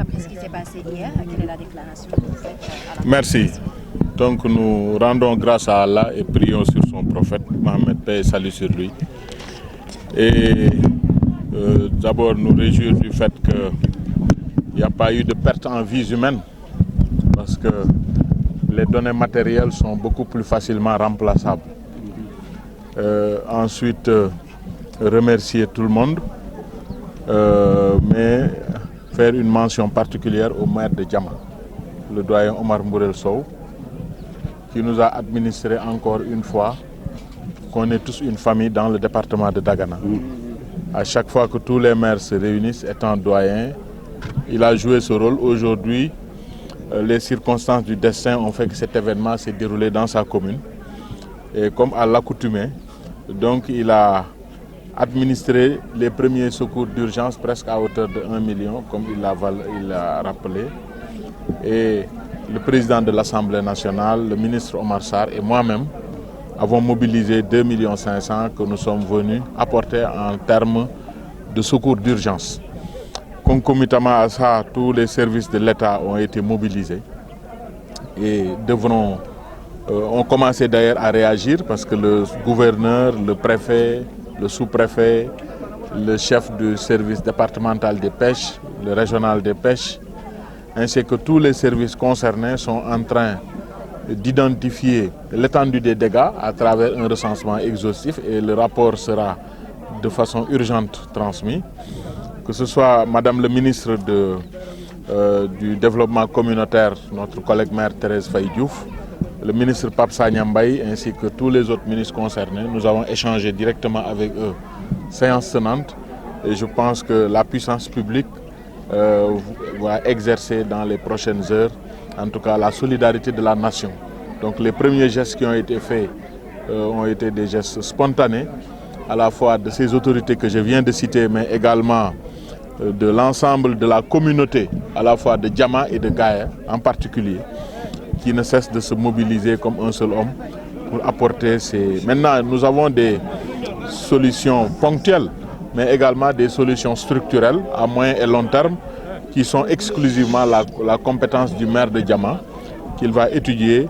après ce qui s'est passé hier, quelle est la déclaration que vous faites à la Merci. Donc nous rendons grâce à Allah et prions sur son prophète, Mohammed, paix et salut sur lui. Et d'abord nous réjouir du fait qu'il n'y a pas eu de perte en vies humaines, parce que les données matérielles sont beaucoup plus facilement remplaçables. Ensuite, remercier tout le monde, mais faire une mention particulière au maire de Diama, le doyen Omar Mbourel Sow, qui nous a administré encore une fois qu'on est tous une famille dans le département de Dagana. À chaque fois que tous les maires se réunissent, étant doyen, il a joué ce rôle. Aujourd'hui, les circonstances du destin ont fait que cet événement s'est déroulé dans sa commune. Et comme à l'accoutumée, donc il a administré les premiers secours d'urgence presque à hauteur de 1 million, comme il l'a rappelé. Et le président de l'Assemblée nationale, le ministre Omar Sarr et moi-même avons mobilisé 2,5 millions que nous sommes venus apporter en termes de secours d'urgence. Concomitamment à ça, tous les services de l'État ont été mobilisés et ont commencé d'ailleurs à réagir, parce que le gouverneur, le préfet, le sous-préfet, le chef du service départemental des pêches, le régional des pêches, ainsi que tous les services concernés sont en train d'identifier l'étendue des dégâts à travers un recensement exhaustif, et le rapport sera de façon urgente transmis. Que ce soit Madame le ministre du Développement communautaire, notre collègue maire Thérèse Faye Diouf, le ministre Pape Sagna Mbaye, ainsi que tous les autres ministres concernés. Nous avons échangé directement avec eux, séance tenante, et je pense que la puissance publique va exercer dans les prochaines heures, en tout cas, la solidarité de la nation. Donc les premiers gestes qui ont été faits ont été des gestes spontanés, à la fois de ces autorités que je viens de citer, mais également de l'ensemble de la communauté, à la fois de Diama et de Gaïa en particulier, qui ne cesse de se mobiliser comme un seul homme pour apporter ces... Maintenant, nous avons des solutions ponctuelles, mais également des solutions structurelles à moyen et long terme, qui sont exclusivement la compétence du maire de Diama, qu'il va étudier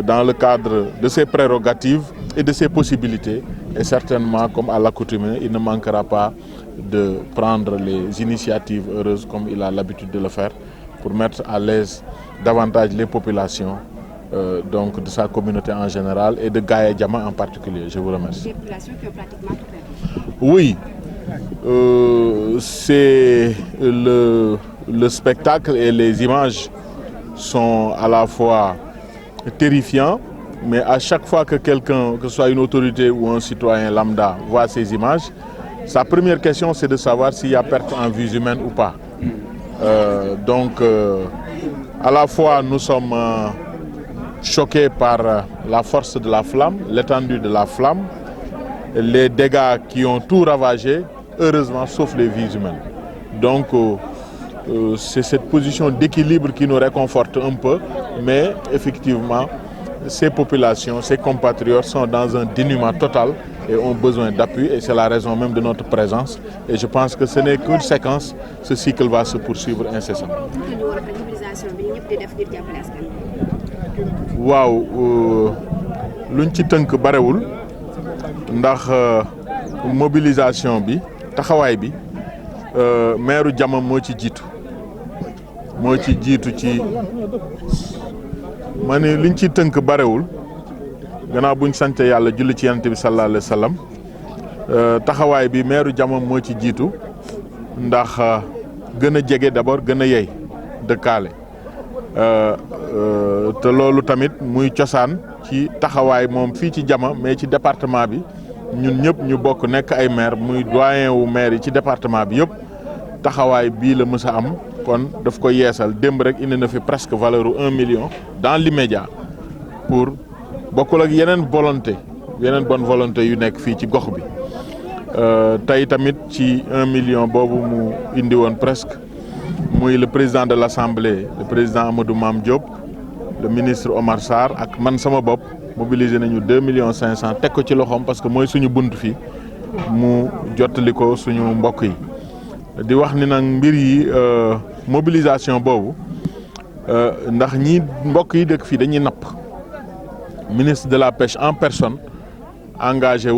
dans le cadre de ses prérogatives et de ses possibilités. Et certainement, comme à l'accoutumée, il ne manquera pas de prendre les initiatives heureuses comme il a l'habitude de le faire, pour mettre à l'aise davantage les populations donc de sa communauté en général et de Gaïa Diama en particulier. Je vous remercie. Des populations qui ont pratiquement tout perdu. Oui, c'est le spectacle et les images sont à la fois terrifiants, mais à chaque fois que quelqu'un, que ce soit une autorité ou un citoyen lambda, voit ces images, sa première question c'est de savoir s'il y a perte en vies humaines ou pas. À la fois nous sommes choqués par la force de la flamme, l'étendue de la flamme, les dégâts qui ont tout ravagé, heureusement sauf les vies humaines. Donc c'est cette position d'équilibre qui nous réconforte un peu, mais effectivement ces populations, ces compatriotes sont dans un dénuement total et ont besoin d'appui, et c'est la raison même de notre présence. Et je pense que ce n'est qu'une séquence, ce cycle va se poursuivre incessamment. waaw luñ ci tënk barewul ndax mobilisation bi taxawaay bi maire Diama moo ci jiitu ci ma ne liñ ci tënk barewul gannaaw buñ sante yàlla julli ci yonent bi sallallahu alayhi wa sallam taxawaay bi maire Diama moo ci jiitu ndax gën a jege d'abord gën a yey dëkkaale te loolu tamit muy cosaan ci taxawaay moom fii ci Diama, mais ci département bi ñun ñëpp ñu bokk nekk ay maire muy doyen wu maire yi ci département bi yëpp taxawaay bii la mës a am, kon daf ko yeesal. Démb rek indi na fi presque valeur u 1 million dans l'immédiat pour bokkul ak yeneen bonne volonté yu nekk fii ci gox bi. Tey tamit ci 1 million boobu mu indi woon presque muy le président de l'Assemblée, le président Amadou Mame Diop, le ministre Omar Sarr ak man sama bopp mobilisé nañu 2,5 millions teg ko ci loxoom, parce que mooy suñu bunt fii mu jottali ko suñu mbokk yi. Di wax ni nag mbir yi mobilisation boobu ndax ñi mbokk yi dëkk fii dañuy napp ministre de la pêche en personne engagé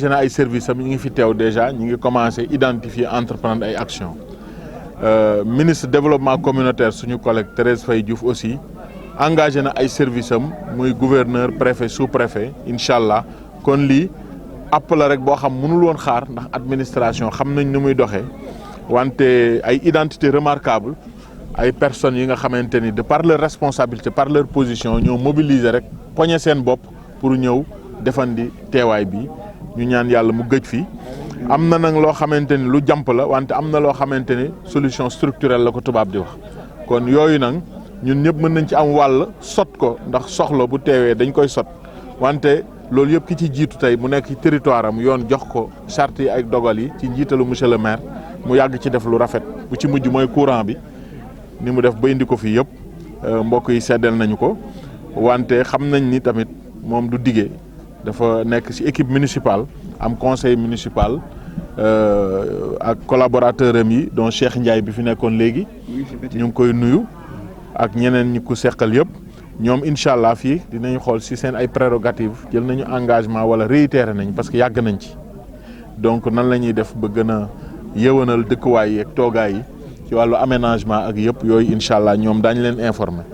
na ay services am ñi ngi fi teew déjà ñi ngi commencé identifier entreprendre ay actions ministre développement communautaire suñu collègue Thérèse Faye Diouf aussi engagé na ay services am muy gouverneur préfet sous-préfet incha allah kon lii app la rek boo xam mënul woon xaar ndax administration xam nañ ni muy doxee wante ay identité remarquable ay personnes yi nga xamante ni de par leur responsabilité par leur position ñoo mobiliser rek poñe seen bopp pour ñëw defandi teewaay bi ñu ñaan yàlla mu gëj fi am na nag loo xamante ni lu jàmp la wante am na loo xamante ni solution structurelle la ko tubaab di wax kon yooyu nag ñun ñëpp mën nañ ci am wàll sot ko ndax soxla bu teewee dañ koy sot wante loolu yëpp ki ci jiitu tey mu nekk ci territoire am yoon jox ko charte yi ak dogal yi ci njiitalu monsieur le maire mu yàgg ci def lu rafet bu ci mujj mooy courant bi ni mu def ba indi ko fii yëpp mbokk yi seddal nañu ko wante xam nañ ni tamit moom du diggee dafa nekk ci équipe municipale am conseil municipal ak collaborateur am yi dont Cheikh Ndiaye bi fi nekkoon léegi ñu ngi koy nuyu ak ñeneen ñi ko seqal yëpp ñoom incha allah fii dinañu xool ci seen ay prérogatives jël nañu engagement wala réitéré nañ parce que yàgg nañ ci donc nan la ñuy def ba gën a yëwanal dëkkuwaay yi ak toogaay yi ci wàllu aménagement ak yëpp yooyu incha allah ñoom daañu leen informer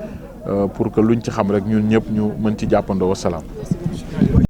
pour que luñ ci xam rek ñun ñëpp ñu mën ci jàppandoo wasalaam.